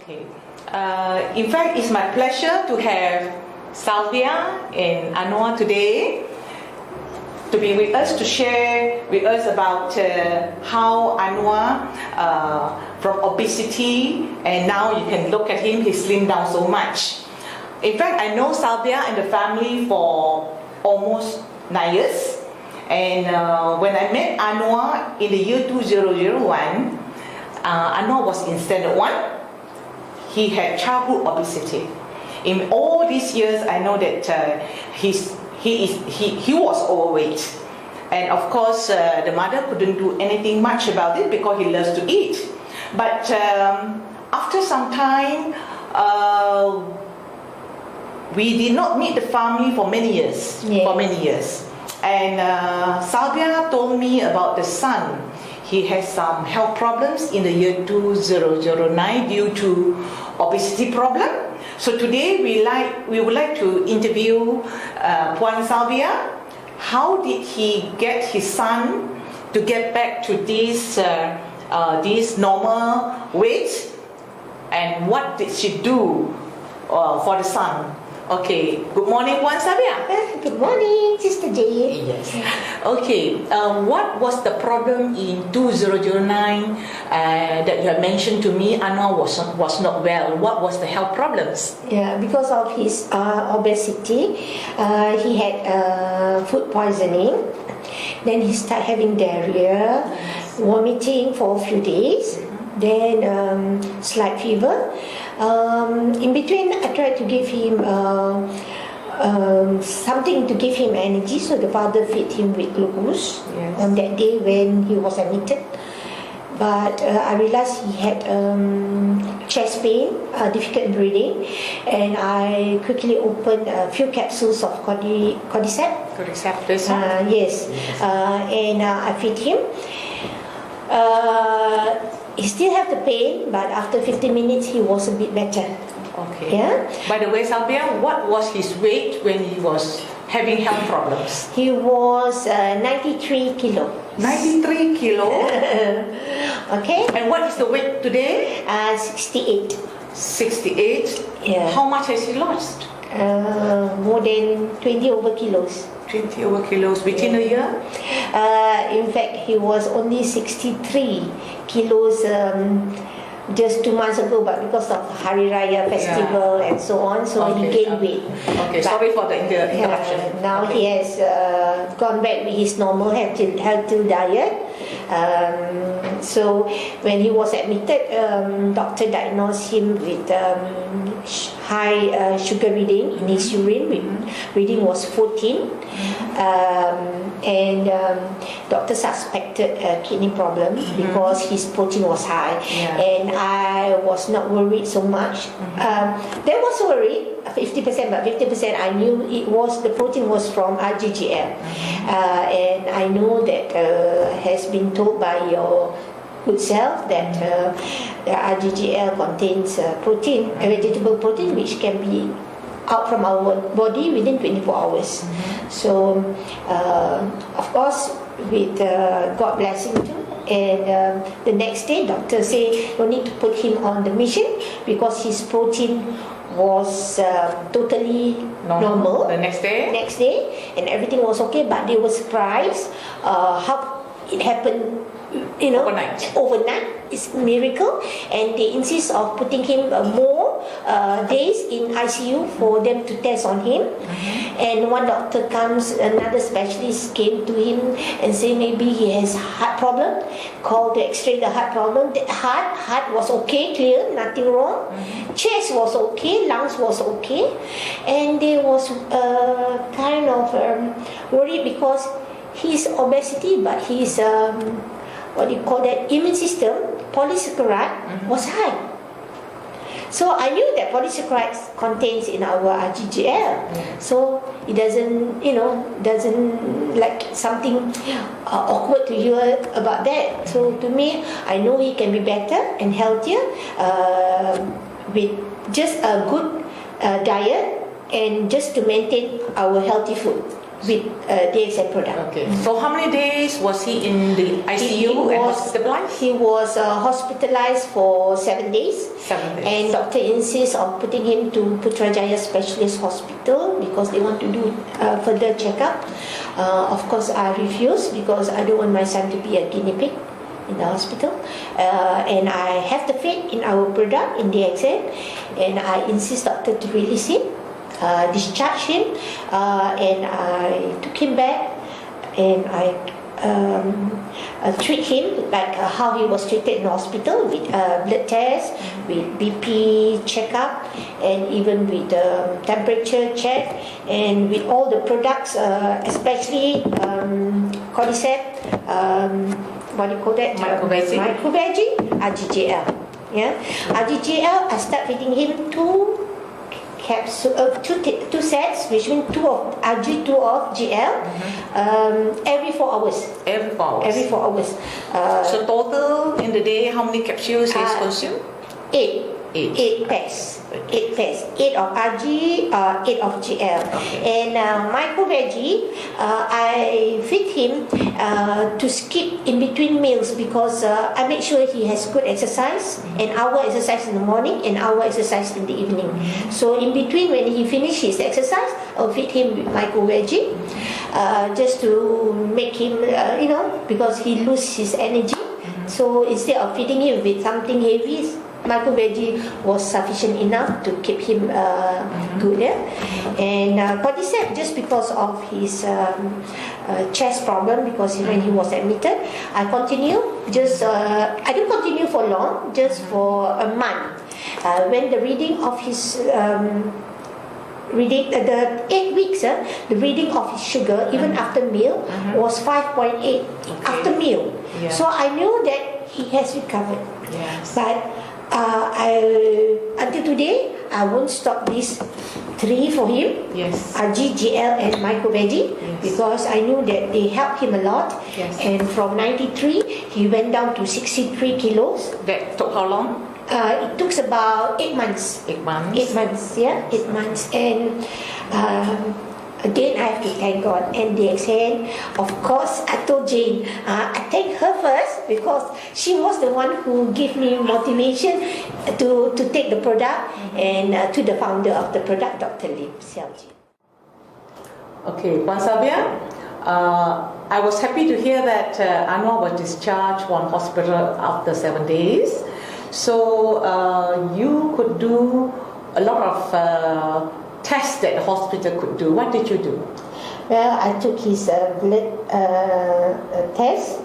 Okay. In fact, it's my pleasure to have Salvia and Anwar today to be with us, to share with us about how Anwar from obesity, and now you can look at him, he's slimmed down so much. In fact, I know Salvia and the family for almost 9 years. And when I met Anwar in the year 2001, Anwar was in standard 1. He had childhood obesity. In all these years, I know that he was overweight. And of course, the mother couldn't do anything much about it because he loves to eat. But after some time, we did not meet the family for many years. Yeah. For many years. And Salvia told me about the son. He has some health problems in the year 2009 due to obesity problem. So today we would like to interview Puan Salvia. How did he get his son to get back to this normal weight, and what did she do for the son? Okay, good morning, Puan Salvia. Good morning, Sister Jane. Yes. Okay, what was the problem in 2009 that you have mentioned to me? Anwar was not well. What was the health problems? Yeah, because of his obesity, he had food poisoning. Then he started having diarrhea, vomiting for a few days, then slight fever. In between, I tried to give him something to give him energy, so the father fed him with glucose. Yes. On that day when he was admitted. But I realized he had chest pain, difficult breathing, and I quickly opened a few capsules of cordyceps. Cordyceps, this Yes, and I fed him. He still had the pain, but after 15 minutes he was a bit better. Okay. Yeah. By the way, Salvia, what was his weight when he was having health problems? He was 93 kilo. 93 kilo. Okay. And what is the weight today? 68. 68. Yeah. How much has he lost? More than 20 over kilos. 20 over kilos within a year? In fact, he was only 63 kilos just 2 months ago, but because of Hari Raya festival and so on, so he gained weight. Okay, but sorry for the interruption. Now he has gone back with his normal healthy diet. So when he was admitted, doctor diagnosed him with high sugar reading in his urine. Reading was 14, and doctor suspected a kidney problem because his protein was high. And I was not worried so much. There was worry, 50%, but 50% I knew the protein was from RGGL, and I know that has been told by your good self that the RGGL contains protein, vegetable protein, which can be out from our body within 24 hours. So, of course, with God blessing too. And the next day, doctor say you need to put him on the mission because his protein was totally normal. The next day, and everything was okay. But they were surprised how it happened. Overnight. It's a miracle, and they insist of putting him more days in ICU for them to test on him. And one doctor comes, another specialist came to him and say maybe he has heart problem. Called to X-ray the heart problem. The heart was okay, clear, nothing wrong. Chest was okay, lungs was okay, and they was kind of worried because his obesity, but his immune system, polysaccharide was high. So I knew that polysaccharides contains in our RGGL. So it doesn't like something awkward to hear about that. So to me, I know he can be better and healthier with just a good diet and just to maintain our healthy food. with DXN product. Okay. So how many days was he in the ICU and hospitalized? He was hospitalized for 7 days. 7 days. And doctor insists on putting him to Putrajaya Specialist Hospital because they want to do further checkup. Of course, I refused because I don't want my son to be a guinea pig in the hospital. And I have the faith in our product, in DXN, and I insist doctor to release him. Discharged him, and I took him back, and I treat him like how he was treated in the hospital, with blood test, with BP checkup, and even with temperature check, and with all the products, especially cordyceps, what do you call that? Microveggie, RGGL. Yeah, RGGL. I start feeding him two sets, which means 2 of RG, 2 of GL, every 4 hours. Every 4 hours. Every 4 hours. So total in the day, how many capsules is consumed? 8. 8 pairs. 8 pairs. 8 of RG, 8 of GL. Okay. And micro veggie, I feed him to skip in between meals because I make sure he has good exercise, an hour exercise in the morning, an hour exercise in the evening. So in between, when he finishes his exercise, I'll feed him with micro veggie, just to make him, because he loses his energy. So instead of feeding him with something heavy, micro veggie was sufficient enough to keep him good. Yeah? And cordyceps, just because of his chest problem, because when he was admitted, I didn't continue for long, just for a month. When the reading of his the 8 weeks, the reading of his sugar, even after meal, was 5.8 after meal. Yeah. So I knew that he has recovered. Yes. But until today, I won't stop these 3 for him. Yes. RG, GL, and micro veggie, because I knew that they helped him a lot. Yes. And from 93, he went down to 63 kilos. That took how long? It took about 8 months. 8 months. 8 months, yeah, 8 months. And again, I have to thank God and DXN. Of course, I told Jane, I thank her first because she was the one who gave me motivation to take the product, and to the founder of the product, Dr. Lim Xiaoji. Okay, Puan Sabia, I was happy to hear that Anwar was discharged from hospital after 7 days. So you could do a lot of tests that the hospital could do. What did you do? Well, I took his blood test,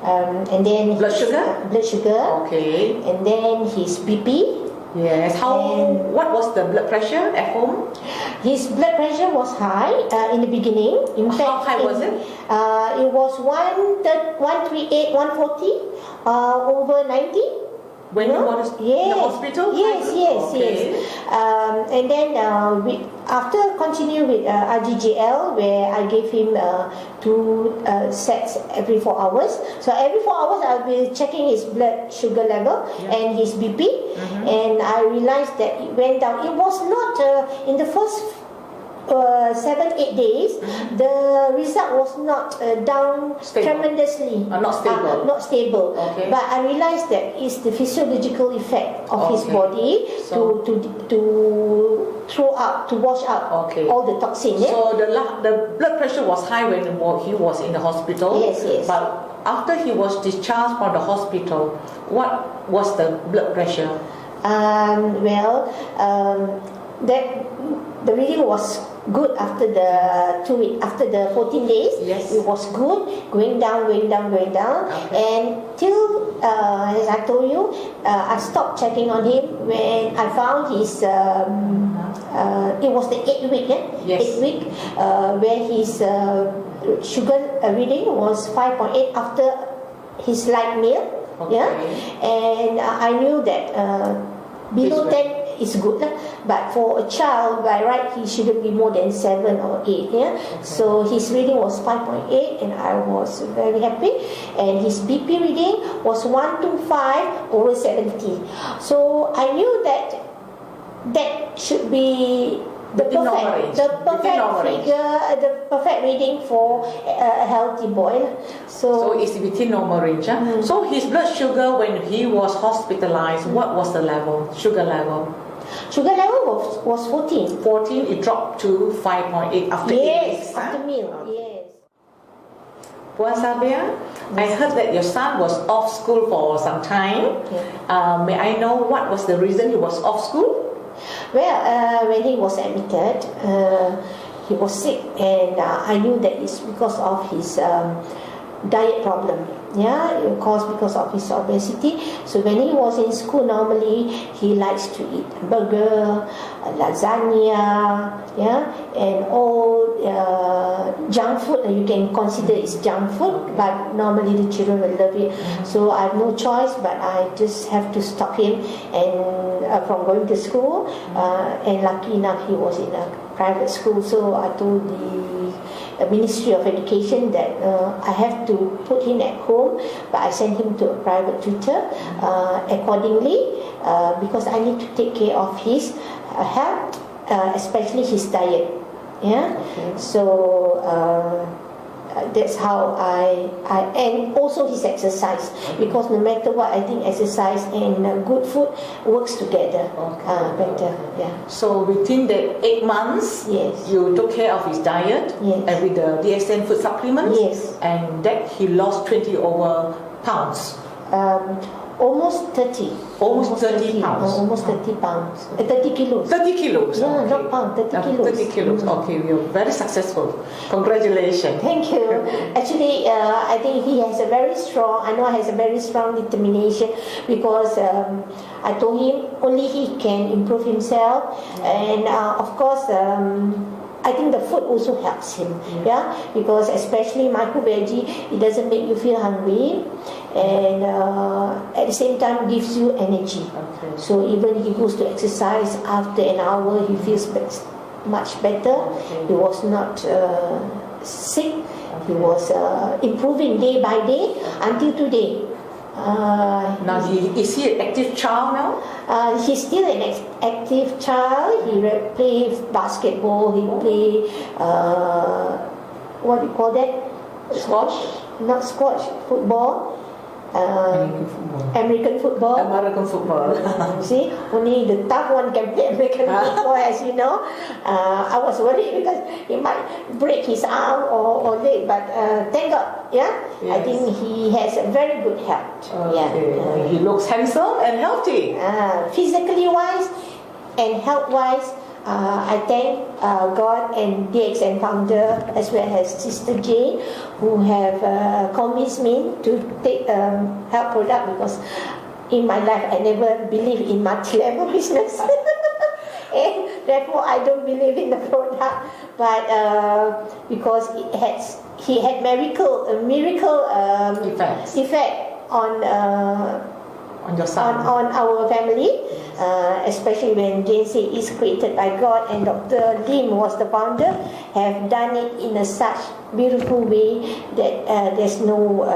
and then blood sugar. Blood sugar. Okay. And then his BP. Yes. What was the blood pressure at home? His blood pressure was high in the beginning. In fact, how high was it? It was 138, 140 over 90. When you were in the hospital? Yes. And then after continue with RGGL, where I gave him 2 sets every 4 hours. So every 4 hours I'll be checking his blood sugar level and his BP. And I realized that it went down. It was not in the first 7-8 days, the result was not down tremendously. Not stable. Not stable. Okay. But I realized that it's the physiological effect of his body to throw out, to wash out all the toxins. So the blood pressure was high when he was in the hospital. Yes. But after he was discharged from the hospital, what was the blood pressure? The reading was good after the 2 weeks, after the 14 days. Yes. It was good, going down. And till, as I told you, I stopped checking on him when I found his, it was the 8th week, 8th week, where his sugar reading was 5.8 after his light meal. And I knew that below 10 is good, but for a child, by right, he shouldn't be more than 7 or 8. So his reading was 5.8, and I was very happy. And his BP reading was 125 over 70. So I knew that should be The Within normal range. the Within perfect normal range. figure, the perfect reading for a healthy boy. So it's within normal range. So his blood sugar when he was hospitalized, what was the level? Sugar level? Sugar level was 14. 14, it dropped to 5.8 after 8 Yes, weeks. after meal. Yes. Puan Sabia, I heard that your son was off school for some time. May I know what was the reason he was off school? Well, when he was admitted, he was sick, and I knew that it's because of his diet problem. Yeah, because of his obesity. So when he was in school, normally he likes to eat burger, lasagna, yeah, and all junk food. You can consider it's junk food, but normally the children will love it. So I have no choice, but I just have to stop him and from going to school. And lucky enough, he was in a private school. So I told the Ministry of Education that I have to put him at home, but I sent him to a private tutor accordingly because I need to take care of his health, especially his diet. Yeah, so that's how I and also his exercise, because no matter what, I think exercise and good food works together better. Yeah. So within the 8 months, Yes. you took care of his diet Yes. and with the DSN food supplements, Yes. and that he lost 20 over pounds. Almost 30. Almost 30 pounds. Almost 30 pounds. 30 kilos. 30 kilos. Yeah, okay. not pound, 30 kilos. 30 kilos. Okay, you're very successful. Congratulations. Thank you. Actually, I think he has a very strong, I know has a very strong determination, because I told him only he can improve himself, and of course, I think the food also helps him, yeah, because especially micro veggie, it doesn't make you feel hungry, and at the same time gives you energy. Okay. So even he goes to exercise, after an hour he feels much better. He was not sick. He was improving day by day until today. Now, is he an active child now? He's still an active child. He plays basketball. He play what do you call that? Squash? Not squash. Football. American football. American football. See, only the tough one can play American football, as you know. I was worried because he might break his arm or leg, but thank God, yeah. Yes. I think he has a very good health. Okay. Yeah. He looks handsome and healthy. Physically wise and health wise, I thank God and DXN founder, as well as Sister Jane, who have convinced me to take health product, because in my life I never believe in multi-level business. And therefore I don't believe in the product, but because he had miracle effect on your son. on our family, especially when Jane said it's created by God, and Dr. Lim was the founder, have done it in a such beautiful way that there's no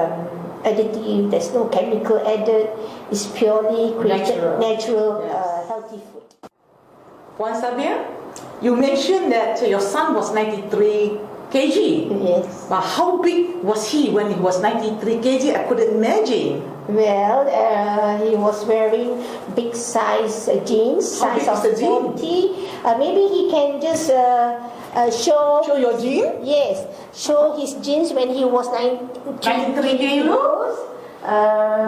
additive, there's no chemical added, it's purely created natural Yes. healthy food. Puan Sabia, you mentioned that your son was 93 kg. Yes. But how big was he when he was 93 kg? I couldn't imagine. Well, he was wearing big size jeans, How size big of is the jean? 40. Maybe he can just show Show your jean? Yes, show his jeans when he was 93 kilos?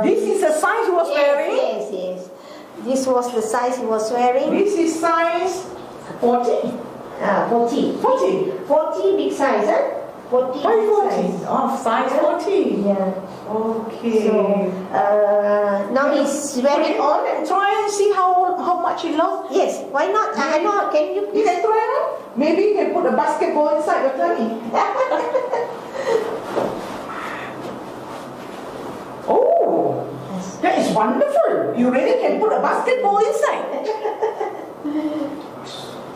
This is the size he was wearing? Yes. This was the size he was wearing. This is size 40. 40. 40. 40 big size, huh? 40 Why big 40? size. Oh, size 40. Yeah. Okay. So, now he's Put wearing it on and try and see how much he lost. Yes, why not? I know. Can you You please? can try it. Maybe you can put a basketball inside your tummy. Oh, that is wonderful. You really can put a basketball inside.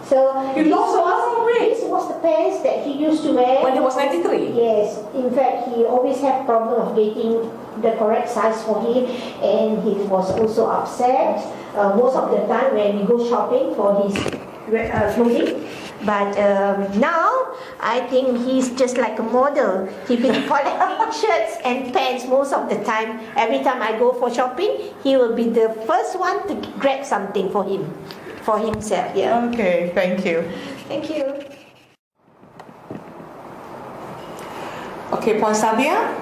So You lost a lot of weight. this was the pants that he used to wear. When he was 93. Yes, in fact, he always had problem of getting the correct size for him, and he was also upset most of the time when we go shopping for his clothing. But now I think he's just like a model. He's been collecting shirts and pants most of the time. Every time I go for shopping, he will be the first one to grab something for himself. Yeah. Okay, thank you. Thank you. Okay, Puan Sabia.